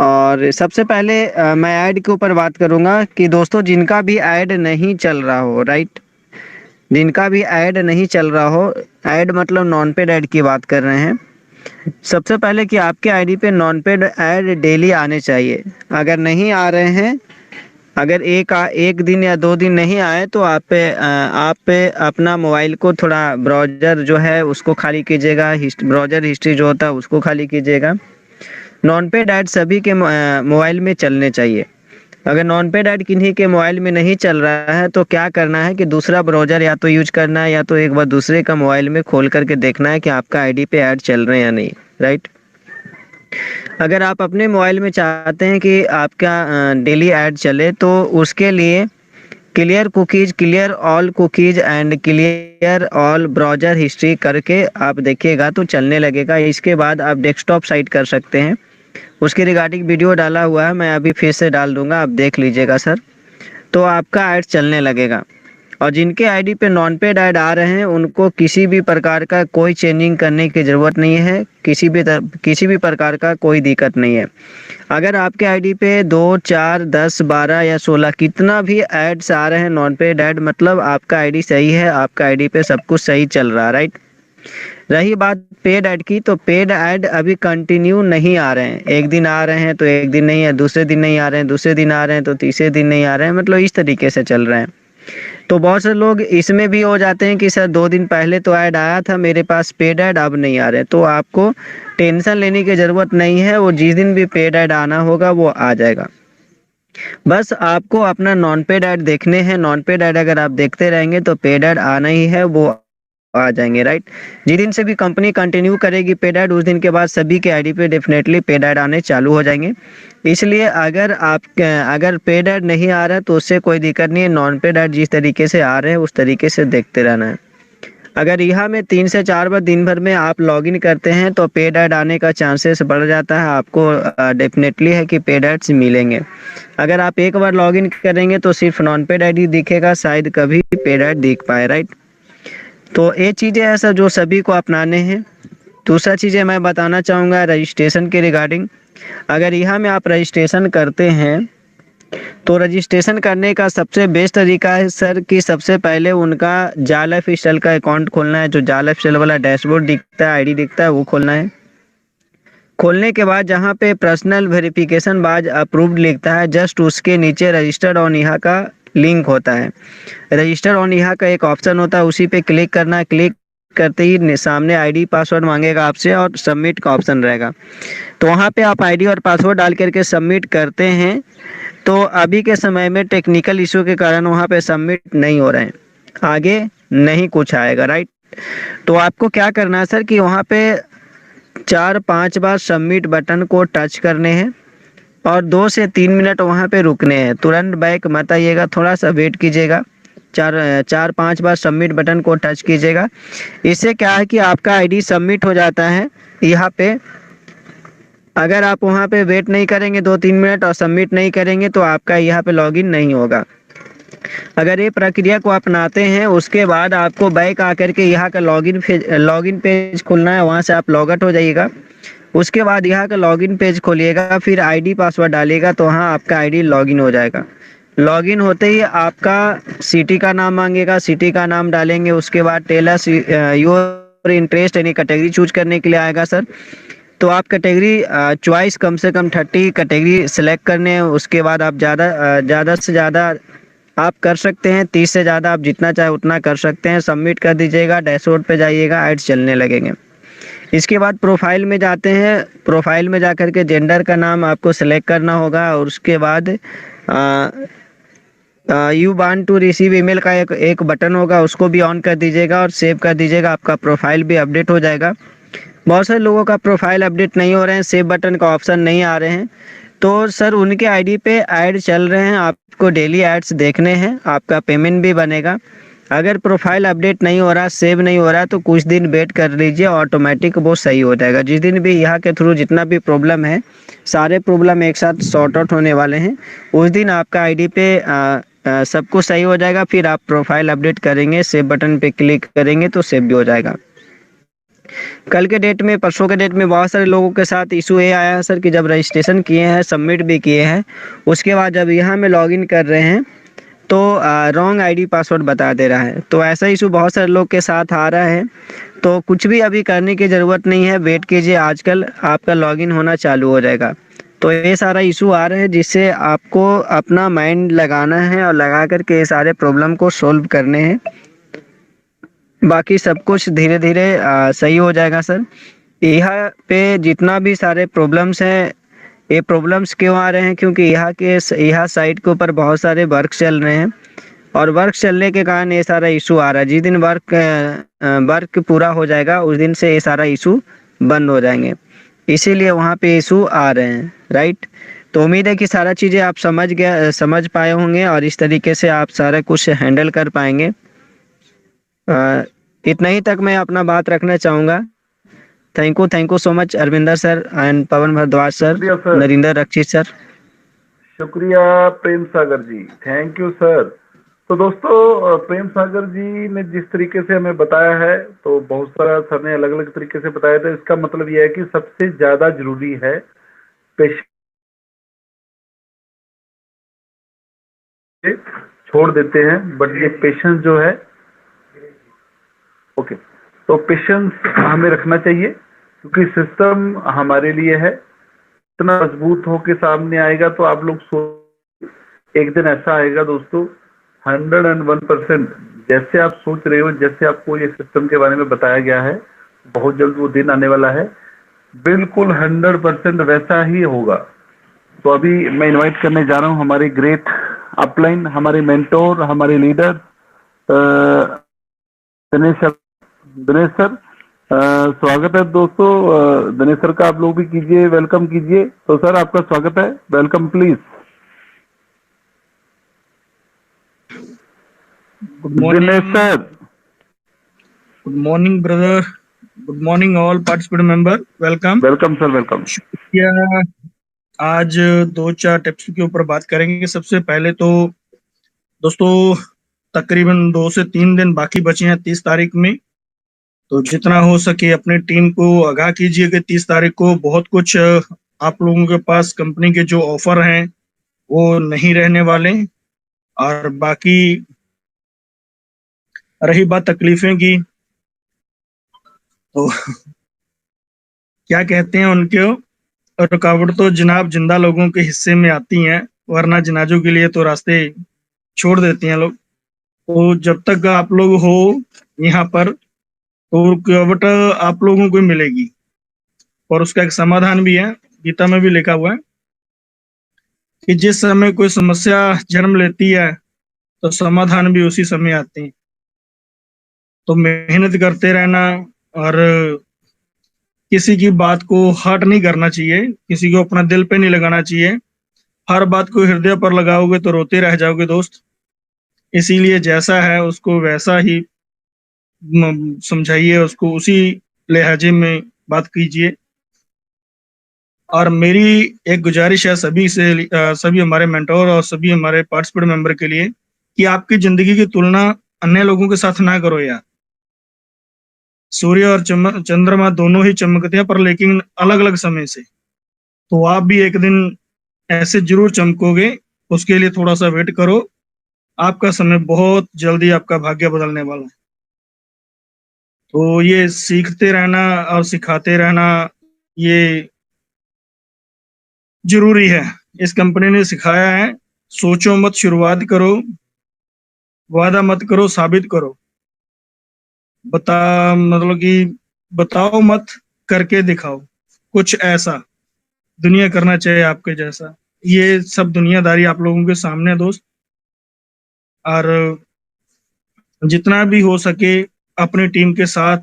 और सबसे पहले मैं ऐड के ऊपर बात करूंगा कि दोस्तों जिनका भी ऐड नहीं चल रहा हो, राइट, जिनका भी ऐड नहीं चल रहा हो, ऐड मतलब नॉन पेड ऐड की बात कर रहे हैं। सबसे पहले कि आपके आईडी पे नॉन पेड ऐड डेली आने चाहिए। अगर नहीं आ रहे हैं, अगर एक दिन या 2 दिन नहीं आए तो आप पे अपना मोबाइल को थोड़ा ब्राउज़र जो है उसको खाली कीजिएगा, ब्राउज़र हिस्ट्री जो होता है उसको खाली कीजिएगा। नॉन पेड ऐड सभी के मोबाइल में चलने चाहिए। अगर नॉन पेड ऐड किन्हीं के मोबाइल में नहीं चल रहा है तो क्या करना है कि दूसरा ब्राउज़र या तो यूज करना है या तो एक बार दूसरे का मोबाइल में खोल करके देखना है कि आपका आईडी पे ऐड चल रहे हैं या नहीं, राइट। अगर आप अपने मोबाइल में चाहते हैं कि आपका डेली ऐड चले तो उसके लिए clear all cookies and clear all browser history करके आप देखिएगा तो चलने लगेगा। इसके बाद आप डेस्कटॉप साइट कर सकते हैं। उसके रिगार्डिंग वीडियो डाला हुआ है, मैं अभी फिर से डाल दूंगा, आप देख लीजिएगा सर। तो आपका ऐड चलने लगेगा। और जिनके आईडी पे नॉन पेड ऐड आ रहे हैं उनको किसी भी प्रकार का कोई चेंजिंग करने की ज़रूरत नहीं है, किसी भी प्रकार का कोई दिक्कत नहीं है। अगर आपके आईडी पे 2, 4, 10, 12 या 16 कितना भी ऐड्स आ रहे हैं नॉन पेड ऐड, मतलब आपका आईडी सही है, आपका आईडी पे सब कुछ सही चल रहा है, राइट। रही बात पेड ऐड की, तो पेड ऐड अभी कंटिन्यू नहीं आ रहे हैं। एक दिन आ रहे हैं तो एक दिन नहीं है, दूसरे दिन नहीं आ रहे हैं, दूसरे दिन आ रहे हैं तो तीसरे दिन नहीं आ रहे हैं, मतलब इस तरीके से चल रहे हैं। तो बहुत से लोग इसमें भी हो जाते हैं कि सर 2 दिन पहले तो ऐड आया था मेरे पास पेड ऐड, अब नहीं आ रहे। तो आपको टेंशन लेने की ज़रूरत नहीं है, वो जिस दिन भी पेड ऐड आना होगा वो आ जाएगा। बस आपको अपना नॉन पेड ऐड देखने हैं। नॉन पेड ऐड अगर आप देखते रहेंगे तो पेड ऐड आना ही है, वो आ जाएंगे, राइट। जिस दिन से भी कंपनी कंटिन्यू करेगी पेड ऐड, उस दिन के बाद सभी के आईडी पे डेफिनेटली पेड ऐड आने चालू हो जाएंगे। इसलिए अगर पेड ऐड नहीं आ रहा है तो उससे कोई दिक्कत नहीं है। नॉन पेड ऐड जिस तरीके से आ रहे हैं उस तरीके से देखते रहना है। अगर यहाँ में 3 से 4 बार दिन भर में आप लॉगिन करते हैं तो पेड ऐड आने का चांसेस बढ़ जाता है। आपको डेफिनेटली है कि पेड ऐड्स मिलेंगे। अगर आप एक बार लॉगिन करेंगे तो सिर्फ नॉन पेड आईडी दिखेगा, शायद कभी पेड ऐड दिख पाए, राइट। तो ये चीज़ें हैं सर जो सभी को अपनाने हैं। दूसरा चीज़ें मैं बताना चाहूँगा रजिस्ट्रेशन के रिगार्डिंग। अगर यहाँ में आप रजिस्ट्रेशन करते हैं तो रजिस्ट्रेशन करने का सबसे बेस्ट तरीका है सर कि सबसे पहले उनका जाल ऑफिशियल का अकाउंट खोलना है। जो जाल ऑफिशियल वाला डैशबोर्ड दिखता है, आईडी दिखता है, वो खोलना है। खोलने के बाद जहाँ पे पर्सनल वेरिफिकेशन बाज अप्रूव्ड लिखता है, जस्ट उसके नीचे रजिस्टर्ड ऑन यहाँ का लिंक होता है। रजिस्टर ऑन यहाँ का एक ऑप्शन होता है, उसी पे क्लिक करना है। क्लिक करते ही सामने आईडी पासवर्ड मांगेगा आपसे और सबमिट का ऑप्शन रहेगा। तो वहाँ पे आप आईडी और पासवर्ड डाल करके सबमिट करते हैं। तो अभी के समय में टेक्निकल इशू के कारण वहाँ पे सबमिट नहीं हो रहे हैं, आगे नहीं कुछ आएगा, राइट। तो आपको क्या करना है सर कि वहाँ पे 4-5 बार सबमिट बटन को टच करने हैं और 2 से 3 मिनट वहाँ पे रुकने हैं। तुरंत बैक मत आइएगा, थोड़ा सा वेट कीजिएगा। 4-5 बार सबमिट बटन को टच कीजिएगा। इससे क्या है कि आपका आईडी सबमिट हो जाता है यहाँ पे। अगर आप वहाँ पे वेट नहीं करेंगे 2-3 मिनट और सबमिट नहीं करेंगे तो आपका यहाँ पे लॉगिन नहीं होगा। अगर ये प्रक्रिया को अपनाते हैं उसके बाद आपको बैक आकर के यहाँ का लॉगिन पेज खुलना है, वहाँ से आप लॉग आउट हो जाइएगा। उसके बाद यहाँ का लॉगिन पेज खोलिएगा, फिर आईडी पासवर्ड डालिएगा तो वहाँ आपका आईडी लॉगिन हो जाएगा। लॉगिन होते ही आपका सिटी का नाम मांगेगा, सिटी का नाम डालेंगे। उसके बाद टेल अस योर इंटरेस्ट यानी कैटेगरी चूज करने के लिए आएगा सर। तो आप कैटेगरी चॉइस कम से कम 30 कैटेगरी सेलेक्ट करने हैं। उसके बाद आप ज़्यादा से ज़्यादा आप कर सकते हैं, 30 से ज़्यादा आप जितना चाहे उतना कर सकते हैं। सबमिट कर दीजिएगा, डैशबोर्ड पे जाइएगा, ऐड्स चलने लगेंगे। इसके बाद प्रोफाइल में जाते हैं। प्रोफाइल में जाकर के जेंडर का नाम आपको सेलेक्ट करना होगा और उसके बाद you want to receive email का एक बटन होगा, उसको भी ऑन कर दीजिएगा और सेव कर दीजिएगा। आपका प्रोफाइल भी अपडेट हो जाएगा। बहुत सारे लोगों का प्रोफाइल अपडेट नहीं हो रहे हैं, सेव बटन का ऑप्शन नहीं आ रहे हैं, तो सर उनके आईडी पे ऐड चल रहे हैं। आपको डेली ऐड्स देखने हैं, आपका पेमेंट भी बनेगा। अगर प्रोफाइल अपडेट नहीं हो रहा, सेव नहीं हो रहा तो कुछ दिन वेट कर लीजिए, ऑटोमेटिक वो सही हो जाएगा। जिस दिन भी यहाँ के थ्रू जितना भी प्रॉब्लम है, सारे प्रॉब्लम एक साथ सॉर्ट आउट होने वाले हैं। उस दिन आपका आईडी पे सब कुछ सही हो जाएगा। फिर आप प्रोफाइल अपडेट करेंगे, सेव बटन पे क्लिक करेंगे तो सेव भी हो जाएगा। कल के डेट में, परसों के डेट में बहुत सारे लोगों के साथ इशू ये आया है सर कि जब रजिस्ट्रेशन किए हैं, सबमिट भी किए हैं, उसके बाद जब यहाँ में लॉगिन कर रहे हैं तो रॉन्ग आईडी पासवर्ड बता दे रहा है। तो ऐसा इशू बहुत सारे लोग के साथ आ रहा है। तो कुछ भी अभी करने की ज़रूरत नहीं है, वेट कीजिए, आजकल आपका लॉगिन होना चालू हो जाएगा। तो ये सारा इशू आ रहा है जिससे आपको अपना माइंड लगाना है और लगा कर के ये सारे प्रॉब्लम को सॉल्व करने हैं। बाकी सब कुछ धीरे धीरे सही हो जाएगा सर। यहाँ पे जितना भी सारे प्रॉब्लम्स हैं, ये प्रॉब्लम्स क्यों आ रहे हैं, क्योंकि यहाँ साइट के ऊपर बहुत सारे वर्क चल रहे हैं और वर्क चलने के कारण ये सारा इशू आ रहा है। जिस दिन वर्क पूरा हो जाएगा उस दिन से ये सारा इशू बंद हो जाएंगे, इसीलिए वहाँ पे इशू आ रहे हैं, राइट। तो उम्मीद है कि सारा चीज़ें आप समझ पाए होंगे और इस तरीके से आप सारा कुछ हैंडल कर पाएंगे। इतना ही तक मैं अपना बात रखना चाहूँगा। Thank you so much Arvinder sir and Pawan Bhardwaj sir, शुक्रिया सर, नरेंद्र रक्षित सर। शुक्रिया Prem Sagar ji, thank you sir. तो दोस्तों, प्रेम सागर जी ने जिस तरीके से हमें बताया है, तो बहुत सारा सर ने अलग अलग तरीके से बताया था। इसका मतलब यह है कि सबसे ज्यादा जरूरी है पेशेंस। छोड़ देते हैं, बट ये पेशेंस जो है, ओके, तो पेशेंस हमें रखना चाहिए क्योंकि सिस्टम हमारे लिए है। इतना मजबूत होके सामने आएगा तो आप लोग एक दिन ऐसा आएगा दोस्तों, 101%, जैसे आप सोच रहे हो, जैसे आपको ये सिस्टम के बारे में बताया गया है, बहुत जल्द वो दिन आने वाला है, बिल्कुल 100% वैसा ही होगा। तो अभी मैं इनवाइट करने जा रहा हूं हमारे ग्रेट अपलाइन, हमारे मेंटोर, हमारे leader Dinesh sir. Dinesh sir, स्वागत है दोस्तों। दिनेश सर का आप लोग भी कीजिए, वेलकम कीजिए। तो सर आपका स्वागत है, welcome please. Good Dinesh morning, sir. good morning, brother. Good morning, all participant member. Welcome. Welcome sir, welcome. शुक्रिया। आज दो चार टिप्स के ऊपर बात करेंगे। सबसे पहले तो दोस्तों, तकरीबन 2 से 3 दिन बाकी बचे हैं 30 तारीख में। तो जितना हो सके अपने टीम को आगाह कीजिए कि 30 तारीख को बहुत कुछ आप लोगों के पास कंपनी के जो ऑफर हैं वो नहीं रहने वाले। और बाकी रही बात तकलीफें की, तो क्या कहते हैं उनके, रुकावट तो जनाब जिंदा लोगों के हिस्से में आती हैं, वरना जनाजों के लिए तो रास्ते छोड़ देते हैं लोग। तो जब तक आप लोग हो यहाँ पर तो रुकावट आप लोगों को मिलेगी, और उसका एक समाधान भी है, गीता में भी लिखा हुआ है कि जिस समय कोई समस्या जन्म लेती है तो समाधान भी उसी समय आते हैं। तो मेहनत करते रहना और किसी की बात को हर्ट नहीं करना चाहिए, किसी को अपना दिल पे नहीं लगाना चाहिए। हर बात को हृदय पर लगाओगे तो रोते रह जाओगे दोस्त। इसीलिए जैसा है उसको वैसा ही समझाइए, उसको उसी लहजे में बात कीजिए। और मेरी एक गुजारिश है सभी से, सभी हमारे मेंटोर और सभी हमारे पार्टिसिपेंट मेंबर के लिए, कि आपकी जिंदगी की तुलना अन्य लोगों के साथ ना करो यार। सूर्य और चंद्रमा दोनों ही चमकते हैं, पर लेकिन अलग अलग समय से। तो आप भी एक दिन ऐसे जरूर चमकोगे, उसके लिए थोड़ा सा वेट करो। आपका समय बहुत जल्दी आपका भाग्य बदलने वाला है। तो ये सीखते रहना और सिखाते रहना, ये जरूरी है। इस कंपनी ने सिखाया है, सोचो मत, शुरुआत करो, वादा मत करो, साबित करो। मतलब कि बताओ मत, करके दिखाओ कुछ ऐसा, दुनिया करना चाहिए आपके जैसा। ये सब दुनियादारी आप लोगों के सामने है दोस्त। और जितना भी हो सके अपनी टीम के साथ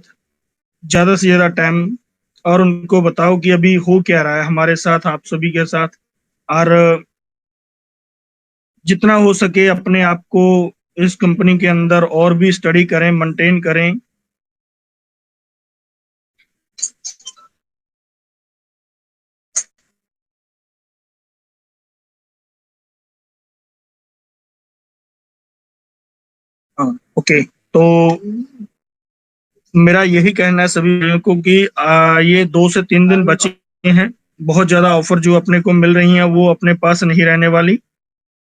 ज्यादा से ज्यादा टाइम, और उनको बताओ कि अभी हो क्या रहा है हमारे साथ, आप सभी के साथ। और जितना हो सके अपने आप को इस कंपनी के अंदर और भी स्टडी करें, मेंटेन करें। हाँ, ओके। तो मेरा यही कहना है सभी भाइयों को कि ये 2 से 3 दिन बचे हैं। बहुत ज्यादा ऑफर जो अपने को मिल रही हैं वो अपने पास नहीं रहने वाली।